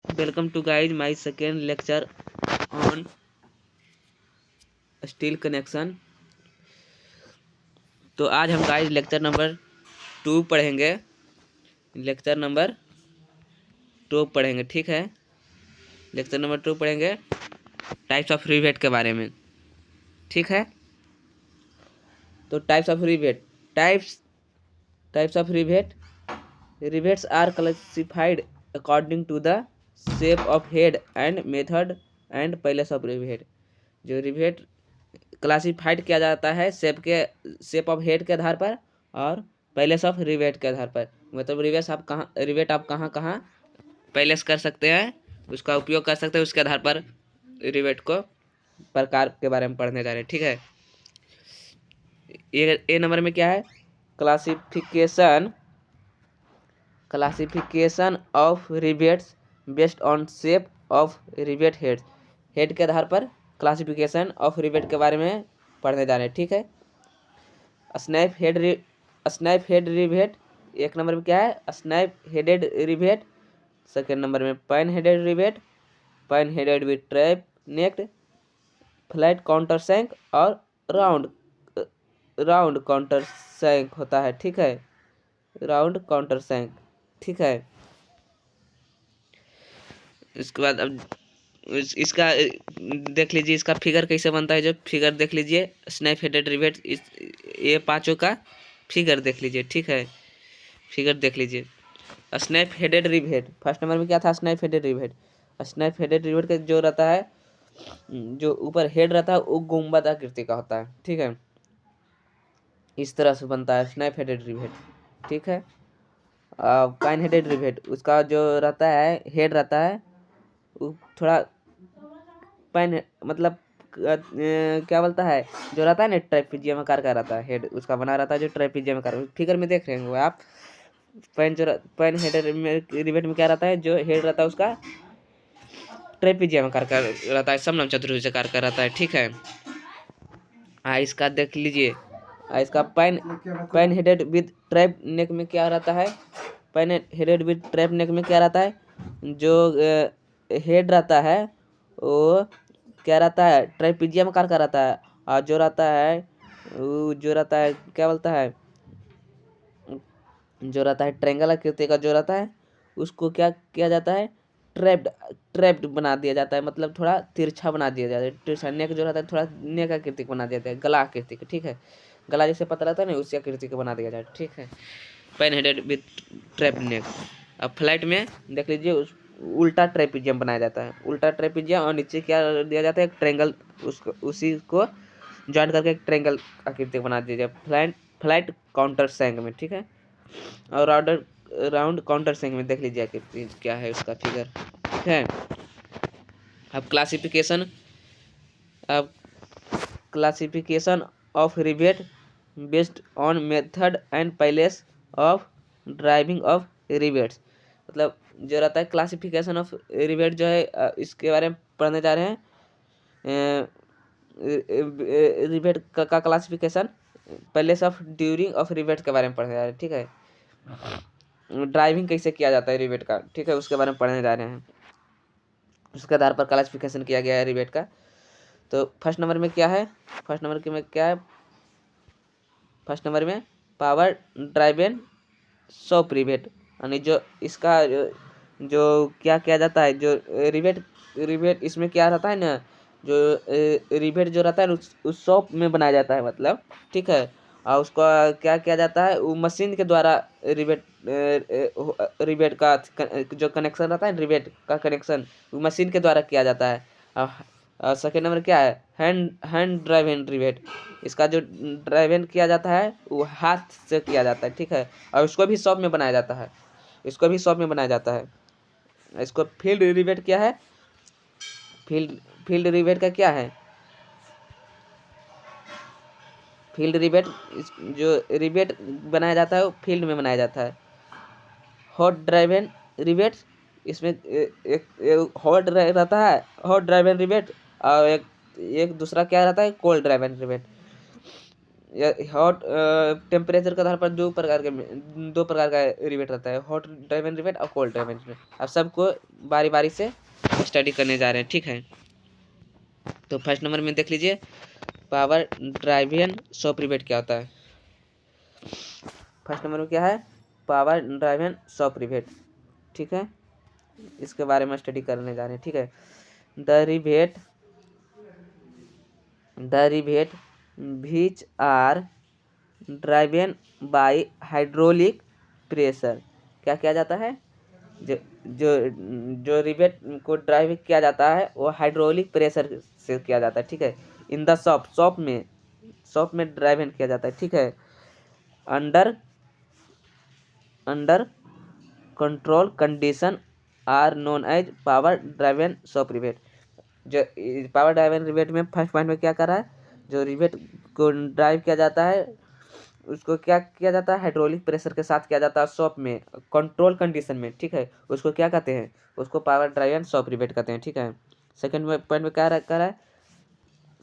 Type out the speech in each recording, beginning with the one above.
Welcome to guys my second lecture on steel connection. तो आज हम गाइज लेक्चर नंबर 2 पढ़ेंगे। लेक्चर नंबर 2 पढ़ेंगे, ठीक है। लेक्चर नंबर 2 पढ़ेंगे टाइप्स ऑफ रिवेट के बारे में, ठीक है। तो types of rivet, types of rivet. Rivets are classified according to the shape of head and method and place of rivet. जो रिवेट क्लासिफाइड किया जाता है शेप ऑफ हेड के आधार पर और पैलेस ऑफ रिवेट के आधार पर। मतलब रिवेट आप कहाँ कहाँ पैलेस कर सकते हैं, उसका उपयोग कर सकते हैं, उसके आधार पर रिवेट को प्रकार के बारे में पढ़ने जा रहे हैं, ठीक है। ए नंबर में क्या है? Classification classification of rivets based on shape of rivet head. Head के आधार पर क्लासिफिकेशन ऑफ रिवेट के बारे में पढ़ने जा रहे हैं, ठीक है। स्नैप हेड रिवेट एक नंबर में क्या है? Snap headed rivet. Second number में pan headed rivet, pan headed with tapered neck, flat counter sunk और राउंड काउंटर सैंक होता है, ठीक है। राउंड काउंटर सैंक, ठीक है। इसके बाद अब इसका देख लीजिए, इसका फिगर कैसे बनता है। जो फिगर देख लीजिए स्नैप हेडेड रिवेट, ये पांचों का फिगर देख लीजिए, ठीक है। फिगर देख लीजिए। Snap headed rivet first number में क्या था? Snap headed rivet. Snap headed rivet का जो रहता है, जो ऊपर हेड रहता है वो गुंबद आकृति का होता है, ठीक है। इस तरह से बनता है स्नैप हेडेड रिवेट, ठीक है। काइन हेडेड रिवेट, उसका जो रहता है हेड रहता है वो थोड़ा पैन मतलब क्या बोलता है, जो रहता है ना ट्राइपेजियम आकार का रहता है हेड, उसका बना रहता है जो ट्राइपेजियम आकार। फिगर में देख रहे होंगे आप। पैन हेडेड रिवेट में क्या रहता है? जो हेड रहता है उसका ट्राइपेजियम आकार का रहता है, समलंब चतुर्भुज आकार का रहता है, ठीक है। इसका देख लीजिए। इसका पैन हेडेड विद ट्रैप नेक में क्या रहता है? पैन हेडेड विद ट्रैप नेक में क्या रहता है? जो हेड रहता है वो क्या रहता है? ट्राइपेजियम आकार का रहता है। और जो रहता है जो रहता है क्या बोलता है, जो रहता है ट्रायंगल आकृति का जो रहता है उसको क्या किया जाता है? ट्रैप्ड बना दिया जाता है, मतलब थोड़ा तिरछा बना दिया जाता है। तिरछा नेक जो रहता है थोड़ा नेक आकृति को बना दिया जाता है, गला आकृति का, ठीक है। गला जैसे पता रहता है ना उसी आकृति को बना दिया जाता है, ठीक है। पैन हेडेड विथ ट्रैप नेक। अब फ्लाइट में देख लीजिए उल्टा ट्रेपिजियम बनाया जाता है। उल्टा ट्रेपिजियम और नीचे क्या दिया जाता है? एक ट्रायंगल, उसको उसी को ज्वाइन करके एक ट्रायंगल आकृति बना दिया जाए फ्लाइट काउंटर सैंक में, ठीक है। और राउंड काउंटर सैंक में देख लीजिए आकृति क्या है उसका फिगर, ठीक है। अब classification of rivet based on method and place of driving of rivets. मतलब जो रहता है क्लासिफिकेशन ऑफ रिवेट जो है, इसके बारे में पढ़ने जा रहे हैं। रिवेट का classification, palace of during of rivet के बारे में पढ़ने जा रहे हैं, ठीक है। ड्राइविंग कैसे किया जाता है रिवेट का, ठीक है, उसके बारे में पढ़ने जा रहे हैं। उसके आधार पर क्लासिफिकेशन किया गया है रिवेट का। तो फर्स्ट नंबर में क्या है? फर्स्ट नंबर में पावर ड्राइवन सॉफ्ट रिवेट, यानी जो इसका जो क्या किया जाता है, जो रिवेट इसमें क्या रहता है ना, जो रिवेट जो रहता है उस शॉप में बनाया जाता है, मतलब, ठीक है। और उसको क्या किया जाता है? वो मशीन के द्वारा रिवेट का जो कनेक्शन रहता है, रिवेट का कनेक्शन वो मशीन के द्वारा किया जाता है। सेकेंड नंबर क्या है? Hand driven rivet. इसका जो ड्राइवन किया जाता है वो हाथ से किया जाता है, ठीक है। और उसको भी शॉप में बनाया जाता है, इसको फील्ड रिवेट क्या है? फील्ड रिवेट का क्या है? फील्ड रिवेट जो रिवेट बनाया जाता है वो फील्ड में बनाया जाता है। हॉट ड्राइवन रिवेट, इसमें एक हॉट रहता है, हॉट ड्राइवन रिवेट, और एक दूसरा क्या रहता है? Cold driven rivet. Hot temperature के आधार पर दो प्रकार का रिवेट रहता है, हॉट ड्राइवन रिवेट और कोल्ड ड्राइवन रिवेट। अब सबको बारी बारी से स्टडी करने जा रहे हैं, ठीक है। तो फर्स्ट नंबर में देख लीजिए पावर ड्राइवन शॉप रिवेट क्या होता है। फर्स्ट नंबर में क्या है, पावर ड्राइवन शॉप रिवेट, ठीक है। इसके बारे में स्टडी करने जा रहे हैं, ठीक है। The rivet which are driven by hydraulic pressure. क्या किया जाता है, जो जो जो रिवेट को ड्राइव किया जाता है वो हाइड्रोलिक प्रेशर से किया जाता है, ठीक है। इन द शॉप में ड्राइवन किया जाता है, ठीक है। Under under control condition are known as power driven shop rivet. जो पावर ड्राइवन रिवेट में फर्स्ट पॉइंट में क्या कर रहा है, जो रिवेट को ड्राइव किया जाता है उसको क्या किया जाता है, हाइड्रोलिक प्रेशर के साथ किया जाता है शॉप में कंट्रोल कंडीशन में, ठीक है। उसको क्या कहते हैं, उसको पावर ड्राइवन शॉप रिवेट कहते हैं, ठीक है। सेकंड पॉइंट में क्या कर रहा है,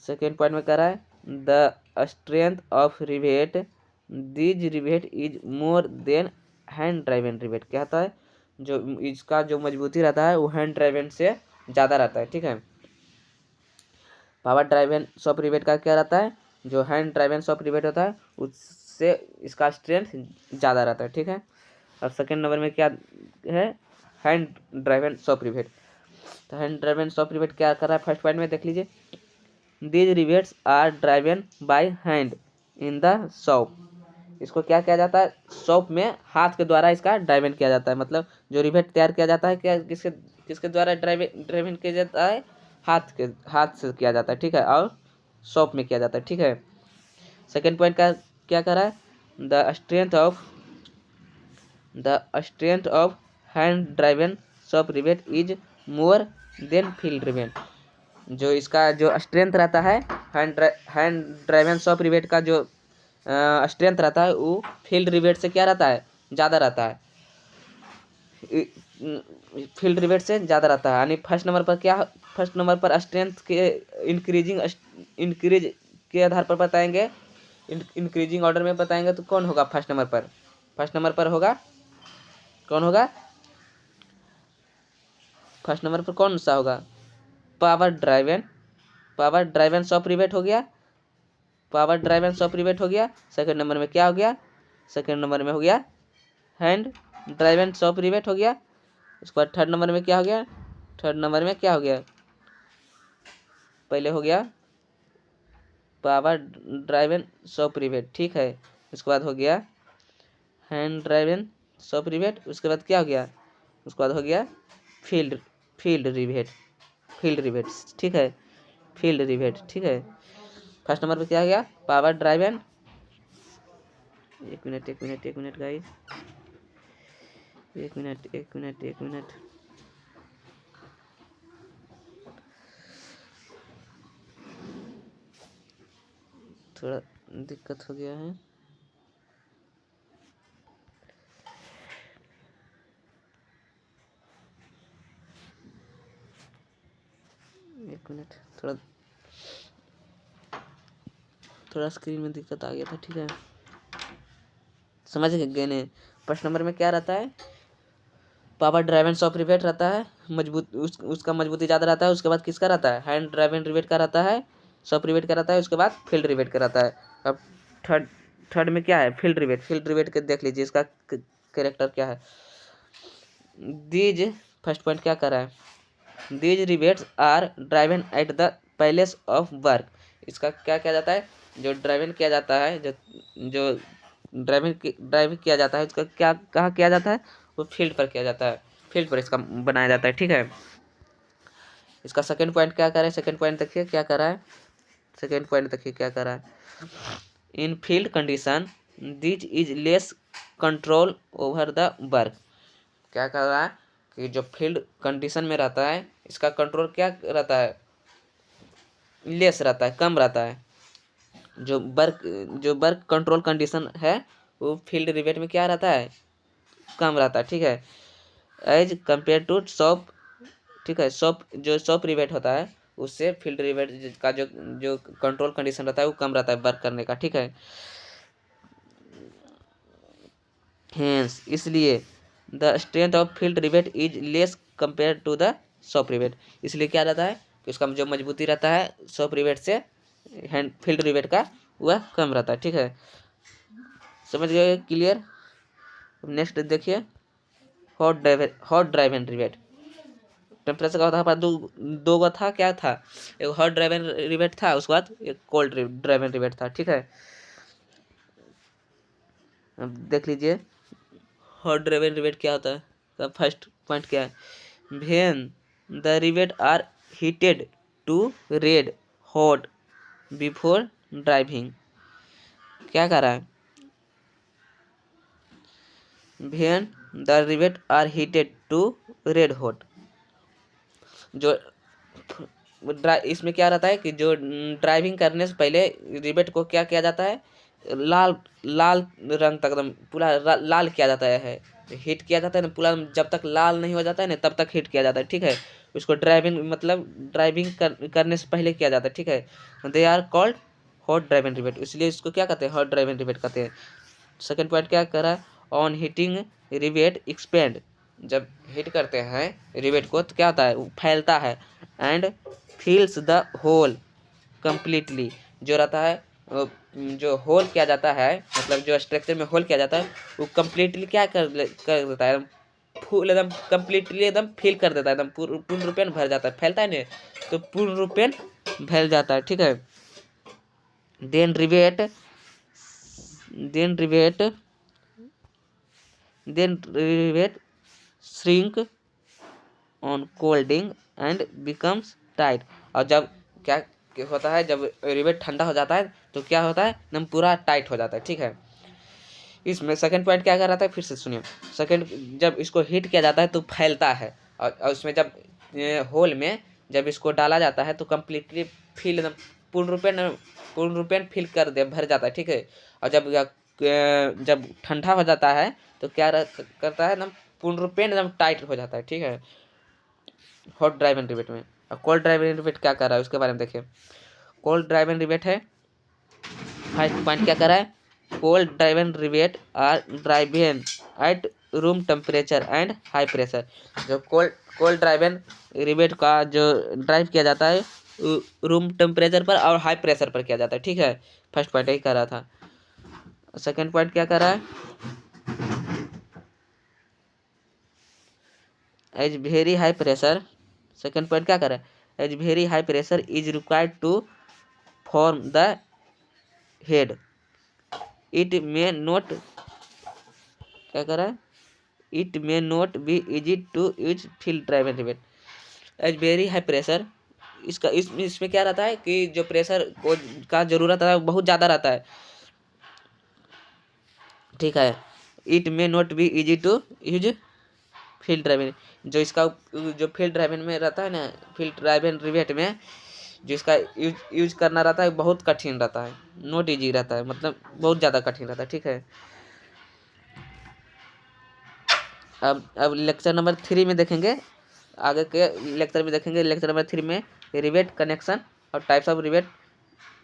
सेकेंड पॉइंट में कह रहा है the strength of rivet these rivet is more than hand driven rivet. क्या होता है, जो इसका जो मजबूती रहता है वो हैंड ड्राइवन से ज़्यादा रहता है, ठीक है। पावर ड्राइवन शॉप रिवेट का क्या रहता है, जो हैंड ड्राइवन शॉप रिवेट होता है उससे इसका स्ट्रेंथ ज़्यादा रहता है, ठीक है। और सेकेंड नंबर में क्या है, हैंड ड्राइवन शॉप रिवेट। तो हैंड ड्राइवन शॉप रिवेट क्या कर रहा है, फर्स्ट पॉइंट में देख लीजिए these rivets are driven by hand in the shop. इसको क्या किया जाता है, शॉप में हाथ के द्वारा इसका ड्राइवन किया जाता है। मतलब जो रिवेट तैयार किया जाता है क्या किसके किसके द्वारा ड्राइवन किया जाता है, हाथ से किया जाता है, ठीक है। और शॉप में किया जाता है, ठीक है। सेकेंड पॉइंट का क्या कर रहा है, the strength of hand driven shop rivet is more than field rivet. जो इसका जो स्ट्रेंथ रहता है हैंड ड्राइवन शॉप रिवेट का जो स्ट्रेंथ रहता है वो फील्ड रिवेट से क्या रहता है, ज़्यादा रहता है, फील्ड रिवेट से ज़्यादा रहता है। यानी फर्स्ट नंबर पर स्ट्रेंथ के इंक्रीज के आधार पर बताएंगे, इंक्रीजिंग ऑर्डर में बताएंगे तो कौन होगा फर्स्ट नंबर पर होगा, कौन होगा फर्स्ट नंबर पर, कौन सा होगा, पावर ड्राइवन शॉप रिवेट हो गया, पावर ड्राइवन शॉप रिवेट हो गया। सेकंड नंबर में क्या हो गया, सेकंड नंबर में हो गया हैंड ड्राइवन शॉप रिवेट हो गया। उसके बाद थर्ड नंबर में क्या हो गया, थर्ड नंबर में क्या हो गया, पहले हो गया पावर ड्राइवन शॉप रिवेट, ठीक है। उसके बाद हो गया हैंड ड्राइवन शॉप रिवेट। उसके बाद क्या हो गया, उसके बाद हो गया field field rivet field rivet ठीक है, फील्ड रिवेट, ठीक है। फर्स्ट नंबर पे क्या हो गया, पावर ड्राइवन, एक मिनट गाइस, एक मिनट थोड़ा दिक्कत हो गया है। एक मिनट, थोड़ा स्क्रीन में दिक्कत आ गया था, ठीक है। समझ गए ने। फर्स्ट नंबर में क्या रहता है, पावर ड्राइवन शॉप रिवेट रहता है, उसका मजबूती ज़्यादा रहता है। उसके बाद किसका रहता है, हैंड ड्राइवन रिवेट का रहता है, शॉप रिवेट का रहता है। उसके बाद फील्ड रिवेट का रहता है। अब थर्ड में क्या है, फील्ड रिवेट के देख लीजिए इसका कैरेक्टर क्या है। दीज फर्स्ट पॉइंट क्या कर रहा है, these rivets are driven at the place of work. इसका क्या किया जाता है, जो ड्राइवन किया जाता है, जो ड्राइविंग किया जाता है उसका क्या कहाँ किया जाता है, वो फील्ड पर किया जाता है, फील्ड पर इसका बनाया जाता है, ठीक है। इसका सेकंड पॉइंट क्या कर रहा है, सेकंड पॉइंट देखिए क्या कर रहा है, सेकंड पॉइंट देखिए क्या कर रहा है, in field condition this is less control over the work. क्या कर रहा है कि जो फील्ड कंडीशन में रहता है इसका कंट्रोल क्या रहता है, लेस रहता है, कम रहता है। जो वर्क कंट्रोल कंडीशन है वो फील्ड रिवेट में क्या रहता है, कम रहता है, ठीक है। एज कंपेयर टू शॉप, ठीक है। शॉप रिवेट होता है उससे फील्ड रिवेट का जो जो कंट्रोल कंडीशन रहता है वो कम रहता है वर्क करने का, ठीक है। हेंस इसलिए the strength of field rivet is less compare to the soft rivet. इसलिए क्या रहता है कि उसका जो मजबूती रहता है सॉफ्ट रिवेट से हैंड फील्ड रिवेट का वह कम रहता है, ठीक है। समझ गए, क्लियर। नेक्स्ट देखिए hot drive and rivet. Temperature का होता है दो गो था, क्या था, एक हॉट ड्राइव एंड रिवेट था, उसके बाद एक कोल्ड ड्राइव एंड रिवेट था, ठीक है। अब देख लीजिए हॉट ड्राइव एंड रिवेट क्या होता है। तो फर्स्ट पॉइंट क्या है, when the rivet are heated to red hot before driving. क्या कर रहा है, when the rivet are heated to red hot. जो इसमें क्या रहता है कि जो ड्राइविंग करने से पहले रिवेट को क्या किया जाता है, लाल लाल रंग तक एकदम पूरा लाल किया जाता है, हीट किया जाता है ना पूरा, जब तक लाल नहीं हो जाता है ना तब तक हीट किया जाता है, ठीक है। उसको ड्राइविंग मतलब करने से पहले किया जाता है, ठीक है। They are called hot drive and rivet, इसलिए इसको क्या कहते हैं, हॉट ड्राइव एंड रिवेट कहते हैं। सेकंड पॉइंट क्या कर रहा है, ऑन हीटिंग रिवेट एक्सपेंड। जब हीट करते हैं रिवेट को तो क्या होता है, वो फैलता है and fills the hole completely. जो रहता है जो होल किया जाता है, मतलब जो स्ट्रक्चर में होल किया जाता है वो कंप्लीटली क्या कर देता है, फुल एकदम कंप्लीटली एकदम फिल कर देता है, एकदम पूर्ण रूपेण भर जाता है, फैलता है नहीं तो पूर्ण रूपेण फैल जाता है, ठीक है। Then rivet then rivet then rivet shrink on cooling and becomes tight. और जब क्या होता है, जब रिवेट ठंडा हो जाता है तो क्या होता है, एकदम पूरा टाइट हो जाता है, ठीक है। इसमें सेकंड पॉइंट क्या कर रहा था, फिर से सुनिए। सेकंड, जब इसको हीट किया जाता है तो फैलता है, और उसमें जब होल में जब इसको डाला जाता है तो कम्प्लीटली फिल एकदम पूर्ण रूपेण फिल कर दे भर जाता है, ठीक है। और जब ठंडा हो जाता है तो क्या करता है, एकदम पूर्ण रूपेण एकदम टाइट हो जाता है, ठीक है, हॉट ड्राइव एंड रिवेट में। और कोल्ड ड्राइव एंड रिवेट क्या कर रहा है उसके बारे में देखिए। कोल्ड ड्राइव एंड रिवेट है, फर्स्ट पॉइंट क्या कर रहा है, cold drive and rivet are driven at room temperature and high pressure. जो कोल्ड ड्राइव एंड रिवेट का जो ड्राइव किया जाता है रूम टेम्परेचर पर और हाई प्रेशर पर किया जाता है, ठीक है। फर्स्ट पॉइंट यही कर रहा था। सेकंड पॉइंट क्या कर रहा है, as very high pressure. Second point क्या कर रहा है, as very high pressure is required to form the head, it may not, क्या कर रहा है, it may not be easy to use field drive and rivet as very high pressure. इसमें क्या रहता है कि जो प्रेशर को का जरूरत है वो बहुत ज़्यादा रहता है, ठीक है। It may not be easy to use field drive, जो इसका जो फील्ड ड्राइव में रहता है ना, फील्ड ड्राइव एंड रिवेट में जो इसका यूज करना रहता है बहुत कठिन रहता है, नॉट इजी रहता है, मतलब बहुत ज़्यादा कठिन रहता है, ठीक है। अब लेक्चर नंबर 3 में देखेंगे, आगे के लेक्चर में देखेंगे, लेक्चर नंबर 3 में रिवेट कनेक्शन और टाइप्स ऑफ रिवेट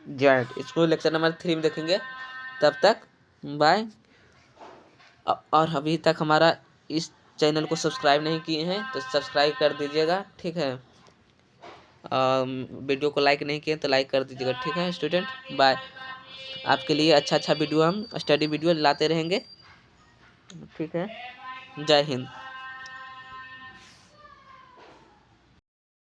जॉइंट, इसको लेक्चर नंबर 3 में देखेंगे। तब तक बाय। और अभी तक हमारा इस चैनल को सब्सक्राइब नहीं किए हैं तो सब्सक्राइब कर दीजिएगा, ठीक है। वीडियो को लाइक नहीं किए तो लाइक कर दीजिएगा, ठीक है स्टूडेंट। बाय। आपके लिए अच्छा अच्छा वीडियो हम स्टडी वीडियो लाते रहेंगे, ठीक है। जय हिंद।